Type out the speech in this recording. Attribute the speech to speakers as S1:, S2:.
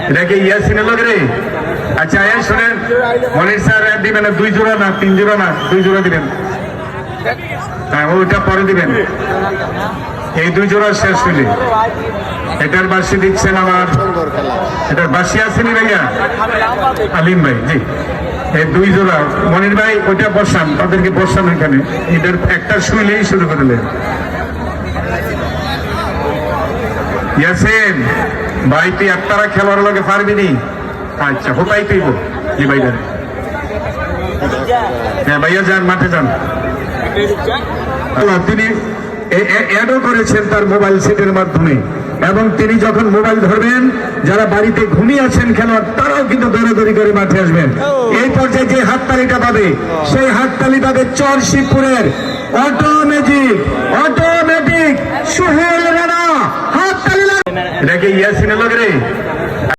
S1: এটা কি ইয়াসিনের লোক রে? আচ্ছা শোনেন, মনির স্যার দিবেন 2 জোড়া না 3 জোড়া না 2 জোড়া দিবেন। হ্যাঁ ওইটা পরে দিবেন। এই 2 জোড়া শেষ হইলে এটার বাসি দিচ্ছেন আমার, এটার বাসি আসেনি ভাইয়া আলিম ভাই। জি এই 2 জোড়া মনির ভাই ওইটা বসান, তাদেরকে বসান এখানে। এটার একটা শুইলেই শুরু করলেন। ইয়াসিন ভাই তুই একটারা খেলার লগে পারবি নি? আচ্ছা হোপাই তুইব। জি ভাই যান, হ্যাঁ ভাইয়া যান, মাঠে যান। তিনি অ্যাডও করেছেন তার মোবাইল সেটের মাধ্যমে, এবং তিনি যখন মোবাইল ধরবেন যারা বাড়িতে ঘুমিয়ে আছেন খেলোয়াড় তারাও কিন্তু দৌড়াদৌড়ি করে মাঠে আসবেন। এই পর্যায়ে যে হাততালিটা পাবে সেই হাততালি পাবে চর শিবপুরের অটোমেটিক সোহেল রানা। হাততালি। এটা কি ইয়াসিনের লোক রে?